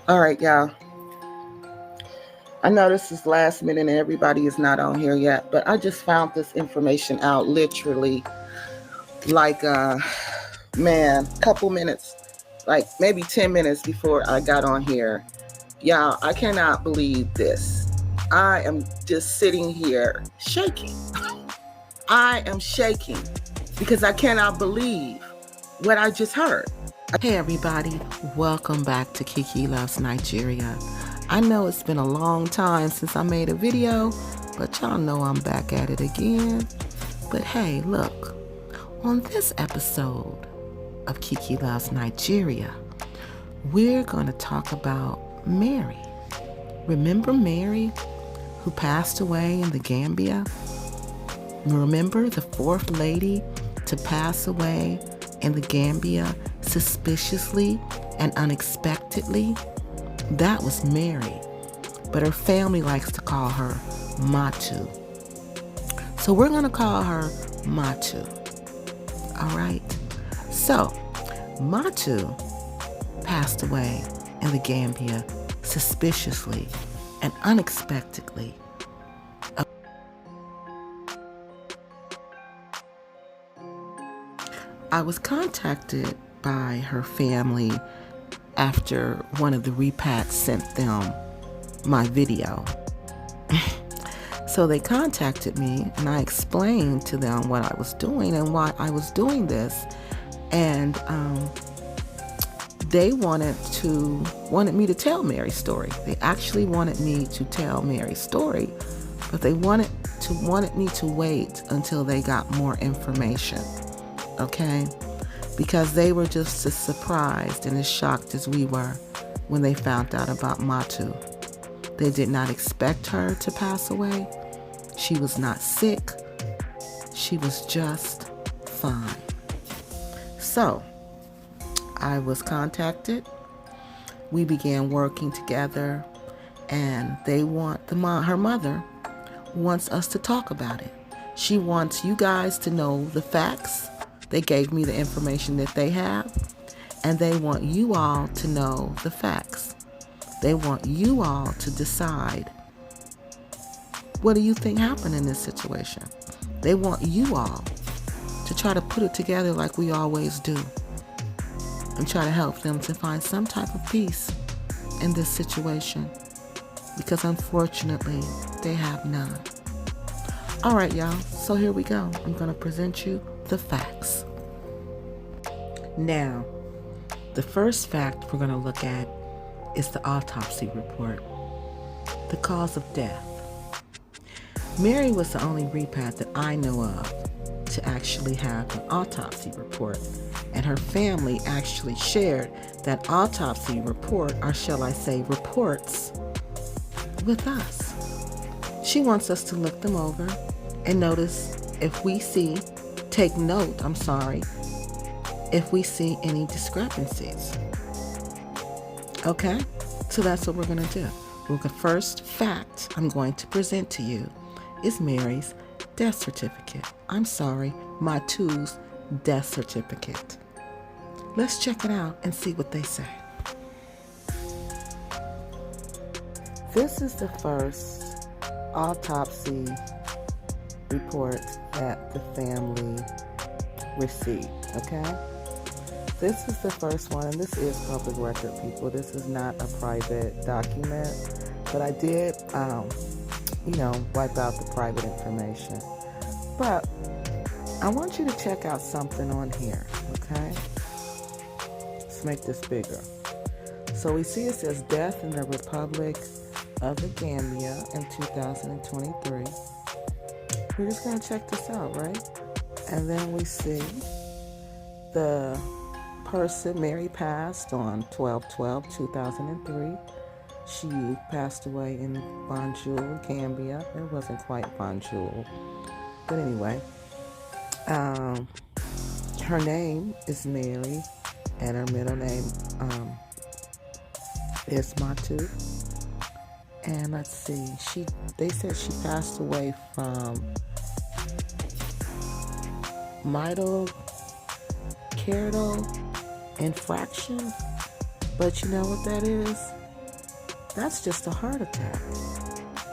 All right, y'all. I know this is last minute and everybody is not on here yet, but I just found this information out literally like couple minutes, like maybe 10 minutes before I got on here. Y'all, I cannot believe this. I am just sitting here shaking. I am shaking because I cannot believe what I just heard. Hey everybody, welcome back to Kiki Loves Nigeria. I know it's been a long time since I made a video, but y'all know I'm back at it again. But hey, look, on this episode of Kiki Loves Nigeria, we're going to talk about Mary. Remember Mary, who passed away in the Gambia? Remember the fourth lady to pass away in the Gambia suspiciously and unexpectedly? That was Mary, but her family likes to call her MATTU. So we're going to call her MATTU. All right. So MATTU passed away in the Gambia suspiciously and unexpectedly. I was contacted by her family after one of the repats sent them my video. So they contacted me and I explained to them what I was doing and why I was doing this. And they wanted me to tell Mary's story. They actually wanted me to tell Mary's story, but they wanted me to wait until they got more information. Okay? Because they were just as surprised and as shocked as we were when they found out about MATTU. They did not expect her to pass away. She was not sick. She was just fine. So, I was contacted. We began working together, and her mother wants us to talk about it. She wants you guys to know the facts. They gave me the information that they have, and they want you all to know the facts. They want you all to decide, what do you think happened in this situation? They want you all to try to put it together like we always do and try to help them to find some type of peace in this situation, because unfortunately, they have none. All right, y'all, so here we go. I'm going to present you the facts. Now, the first fact we're going to look at is the autopsy report, the cause of death. Mary was the only repat that I know of to actually have an autopsy report, and her family actually shared that autopsy report, or shall I say reports, with us. She wants us to look them over and take note, if we see any discrepancies. Okay? So that's what we're going to do. The first fact I'm going to present to you is Mary's death certificate. MATTU's death certificate. Let's check it out and see what they say. This is the first autopsy report that the family received, okay? This is the first one, and this is public record, people. This is not a private document, but I did, wipe out the private information. But I want you to check out something on here, okay? Let's make this bigger. So we see it says death in the Republic of the Gambia in 2023. We're just going to check this out, right? And then we see the person, Mary, passed on 12/12/2003. She passed away in Banjul, Gambia. It wasn't quite Banjul. But anyway, her name is Mary, and her middle name is MATTU. And let's see, they said she passed away from mitochondrial infraction, but you know what that is? That's just a heart attack.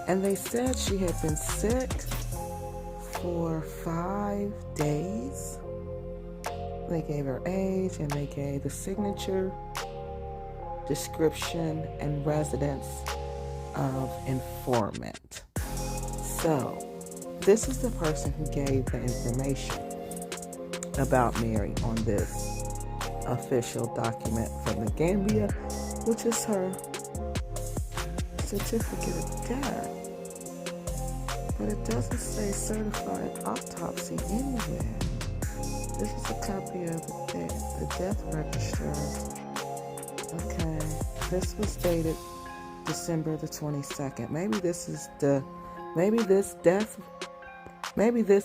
And they said she had been sick for 5 days. They gave her age and they gave the signature, description, and residence of informant. So, this is the person who gave the information about Mary on this official document from the Gambia, which is her certificate of death. But it doesn't say certified autopsy anywhere. This is a copy of the death register. Okay, this was dated December the 22nd. Maybe this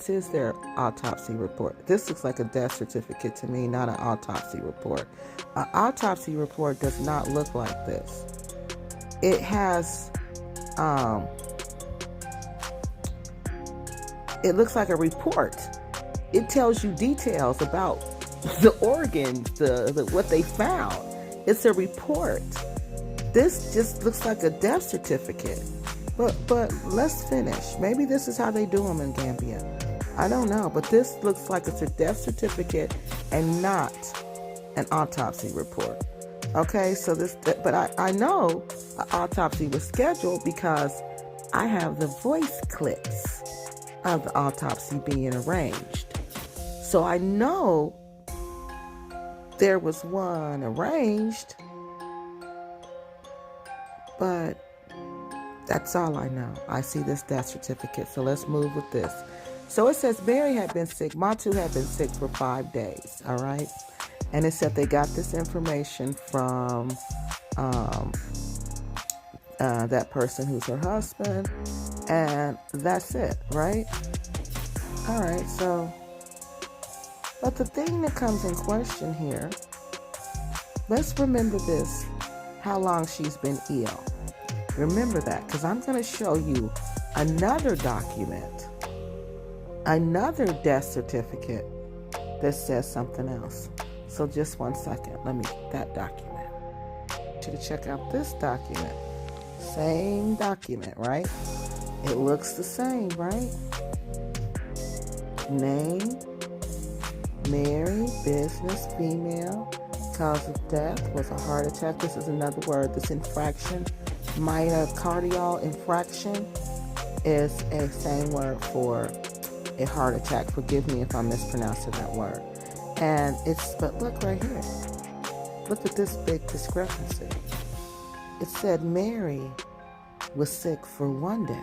is their autopsy report. This looks like a death certificate to me, not an autopsy report. An autopsy report does not look like this. It has, it looks like a report. It tells you details about the organs, the what they found. It's a report. This just looks like a death certificate. But let's finish. Maybe this is how they do them in Gambia. I don't know, but this looks like it's a death certificate and not an autopsy report. Okay, so but I know an autopsy was scheduled because I have the voice clips of the autopsy being arranged. So I know there was one arranged, but that's all I know. I see this death certificate, so let's move with this. So it says Mary had been sick. MATTU had been sick for 5 days, all right? And it said they got this information from that person who's her husband, and that's it, right? All right, so, but the thing that comes in question here, let's remember this, how long she's been ill. Remember that, because I'm going to show you another document, another death certificate that says something else. So just 1 second. Let me get that document. I want you to check out this document. Same document, right? It looks the same, right? Name, Mary, business, female. Cause of death was a heart attack. This is another word. This infraction, myocardial infraction, is a same word for a heart attack. Forgive me if I'm mispronouncing that word. And but look right here. Look at this big discrepancy. It said Mary was sick for 1 day,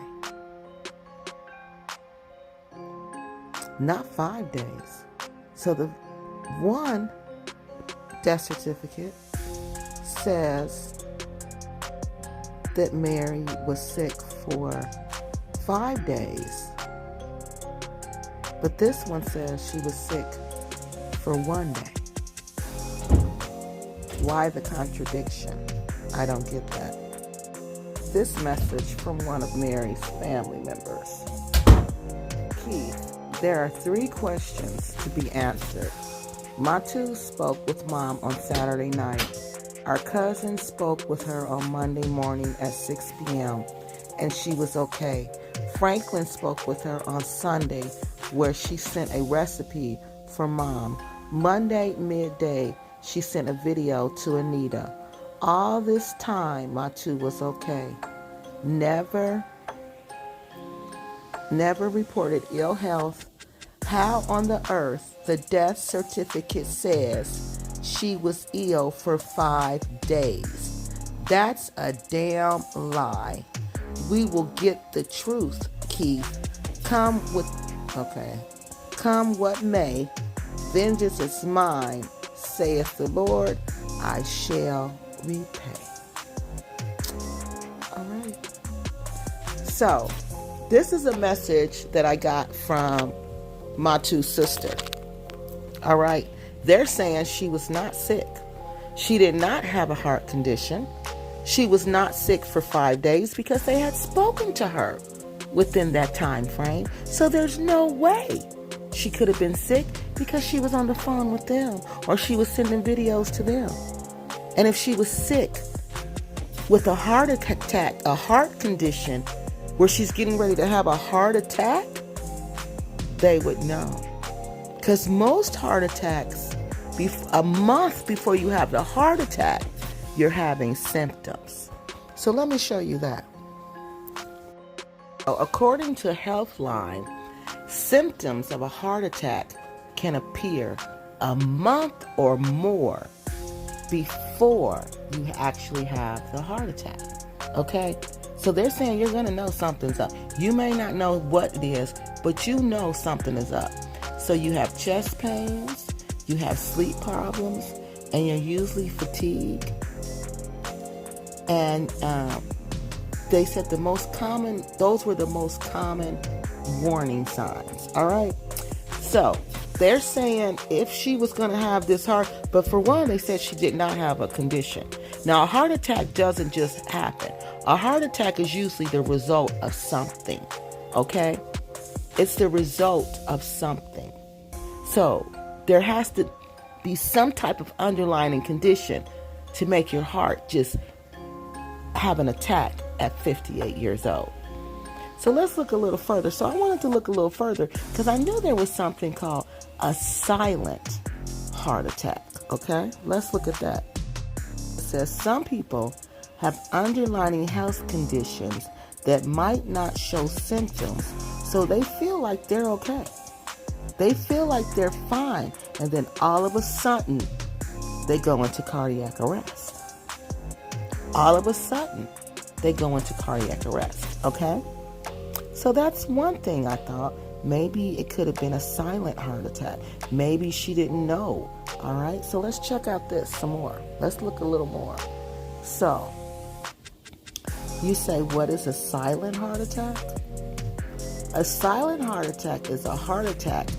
not 5 days. So the one death certificate says that Mary was sick for 5 days, but this one says she was sick for 1 day. Why the contradiction? I don't get that. This message from one of Mary's family members. Keith, there are 3 questions to be answered. MATTU spoke with Mom on Saturday night. Our cousin spoke with her on Monday morning at 6 p.m. and she was okay. Franklin spoke with her on Sunday, where she sent a recipe for Mom. Monday midday, she sent a video to Anita. All this time, MATTU was okay. Never reported ill health. How on the earth the death certificate says she was ill for 5 days? That's a damn lie. We will get the truth, Keith. Come what may, vengeance is mine, saith the Lord, I shall repay. All right. So, this is a message that I got from MATTU's sister. All right. They're saying she was not sick. She did not have a heart condition. She was not sick for 5 days because they had spoken to her within that time frame. So there's no way she could have been sick because she was on the phone with them or she was sending videos to them. And if she was sick, with a heart attack, a heart condition where she's getting ready to have a heart attack, they would know. Because most heart attacks, a month before you have the heart attack, you're having symptoms. So let me show you that. According to Healthline, symptoms of a heart attack can appear a month or more before you actually have the heart attack. Okay? So they're saying you're going to know something's up. You may not know what it is, but you know something is up. So you have chest pains, you have sleep problems, and you're usually fatigued. And they said those were the most common warning signs. All right? So they're saying if she was going to have this heart, but for one, they said she did not have a condition. Now, a heart attack doesn't just happen. A heart attack is usually the result of something, okay? It's the result of something. So there has to be some type of underlying condition to make your heart just have an attack at 58 years old. So let's look a little further. So I wanted to look a little further because I knew there was something called a silent heart attack, okay? Let's look at that. It says some people have underlying health conditions that might not show symptoms, so they feel like they're okay. They feel like they're fine, and then all of a sudden, they go into cardiac arrest. All of a sudden, they go into cardiac arrest, okay? So that's one thing I thought. Maybe it could have been a silent heart attack. Maybe she didn't know, all right? So let's check out this some more. Let's look a little more. So, you say, what is a silent heart attack? A silent heart attack is a heart attack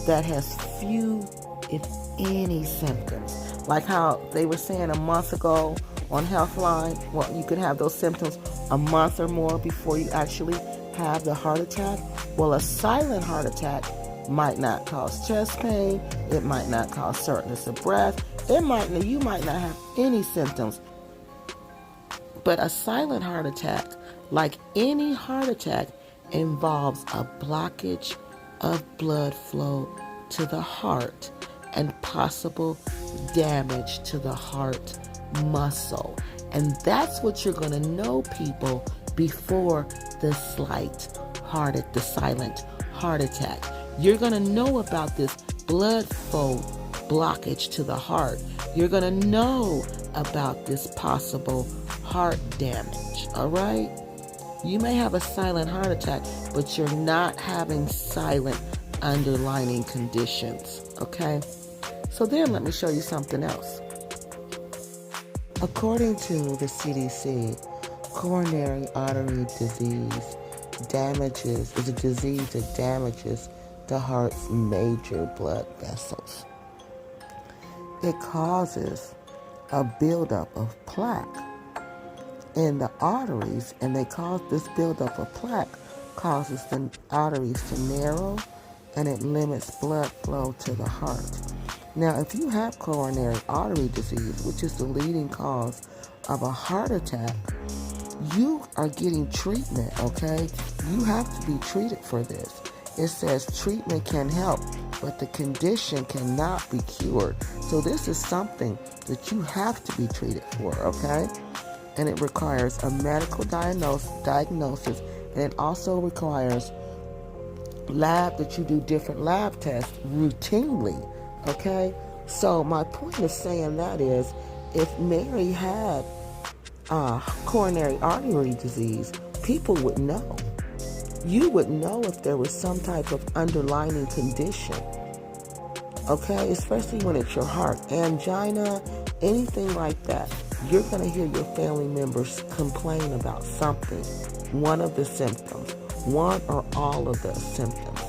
that has few, if any, symptoms. Like how they were saying a month ago on Healthline, well, you could have those symptoms a month or more before you actually have the heart attack. Well, a silent heart attack might not cause chest pain. It might not cause shortness of breath. You might not have any symptoms. But a silent heart attack, like any heart attack, involves a blockage of blood flow to the heart and possible damage to the heart muscle. And that's what you're going to know, people, before the silent heart attack. You're going to know about this blood flow blockage to the heart. You're going to know about this possible heart damage, all right? You may have a silent heart attack, but you're not having silent underlying conditions, okay? So then let me show you something else. According to the CDC, coronary artery disease is a disease that damages the heart's major blood vessels. It causes a buildup of plaque in the arteries, and this buildup of plaque causes the arteries to narrow, and it limits blood flow to the heart. Now, if you have coronary artery disease, which is the leading cause of a heart attack, you are getting treatment, okay? You have to be treated for this. It says treatment can help, but the condition cannot be cured. So this is something that you have to be treated for, okay? And it requires a medical diagnosis, and it also requires that you do different lab tests routinely, okay? So my point of saying that is, if Mary had coronary artery disease, people would know. You would know if there was some type of underlying condition, okay? Especially when it's your heart, angina, anything like that. You're going to hear your family members complain about something, one of the symptoms, one or all of the symptoms.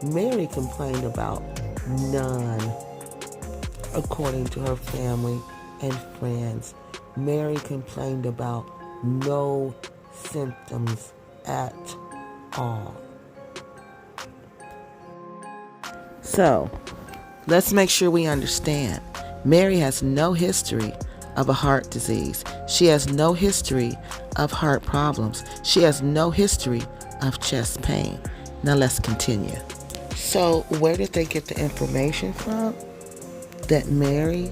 Mary complained about none, according to her family and friends. Mary complained about no symptoms at all. So, let's make sure we understand. Mary has no history of a heart disease. She has no history of heart problems. She has no history of chest pain. Now let's continue. So where did they get the information from that Mary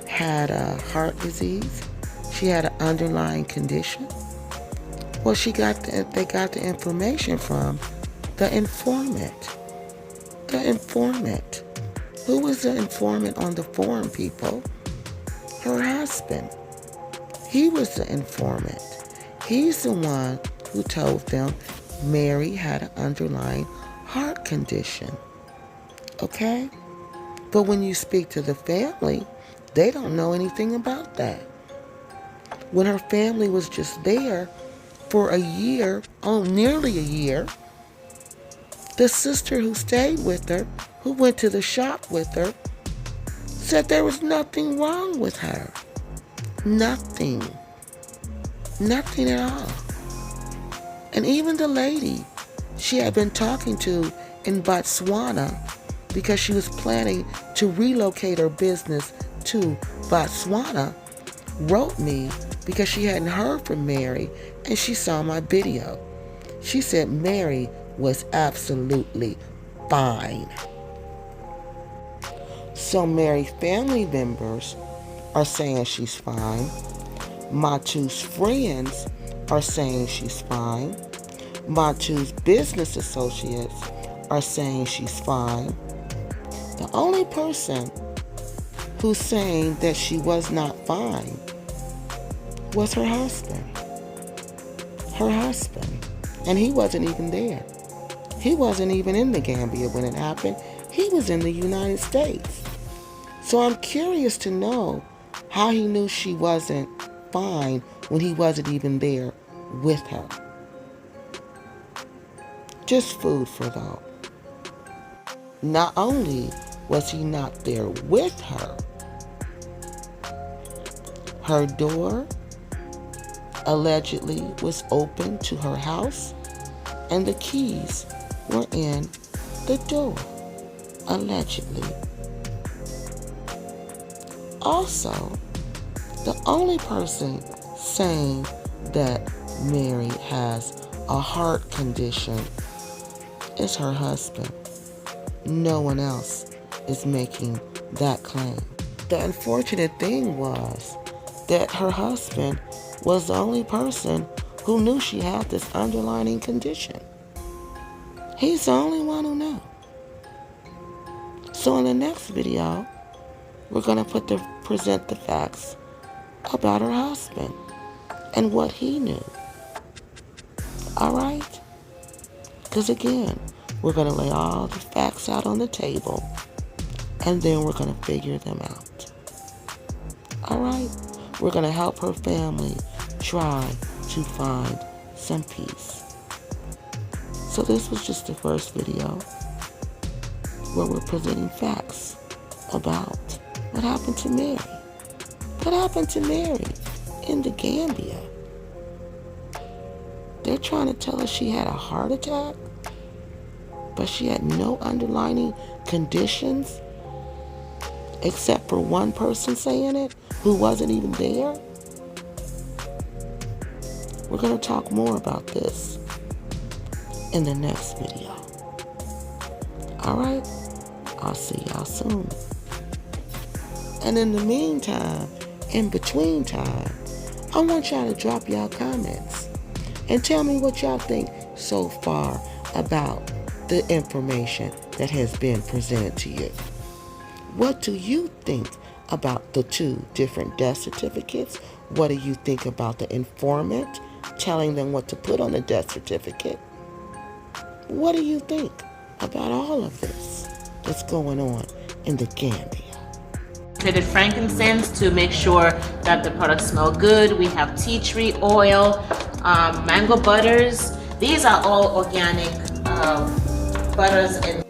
had a heart disease? She had an underlying condition? Well, they got the information from the informant. The informant. Who was the informant on the forum, people? Her husband. He was the informant. He's the one who told them Mary had an underlying heart condition. Okay? But when you speak to the family, they don't know anything about that. When her family was just there for a year, nearly a year, the sister who stayed with her, who went to the shop with her, said there was nothing wrong with her. Nothing. Nothing at all. And even the lady she had been talking to in Botswana, because she was planning to relocate her business to Botswana, wrote me because she hadn't heard from Mary and she saw my video. She said Mary was absolutely fine. So Mary's family members are saying she's fine. MATTU's friends are saying she's fine. MATTU's business associates are saying she's fine. The only person who's saying that she was not fine was her husband. Her husband. And he wasn't even there. He wasn't even in the Gambia when it happened. He was in the United States. So I'm curious to know how he knew she wasn't fine when he wasn't even there with her. Just food for thought. Not only was he not there with her, her door allegedly was open to her house and the keys were in the door, allegedly. Also, the only person saying that Mary has a heart condition is her husband. No one else is making that claim. The unfortunate thing was that her husband was the only person who knew she had this underlying condition. He's the only one who knew. So in the next video, we're going to present the facts about her husband and what he knew. All right? Because again, we're going to lay all the facts out on the table and then we're going to figure them out. All right? We're going to help her family try to find some peace. So this was just the first video where we're presenting facts about what happened to Mary. What happened to Mary in the Gambia? They're trying to tell us she had a heart attack, but she had no underlying conditions except for one person saying it who wasn't even there. We're going to talk more about this in the next video. All right? I'll see y'all soon. And in the meantime, in between time, I want y'all to drop y'all comments and tell me what y'all think so far about the information that has been presented to you. What do you think about the two different death certificates? What do you think about the informant telling them what to put on the death certificate? What do you think about all of this that's going on in the Gambia? Treated frankincense to make sure that the products smell good. We have tea tree oil, mango butters. These are all organic butters and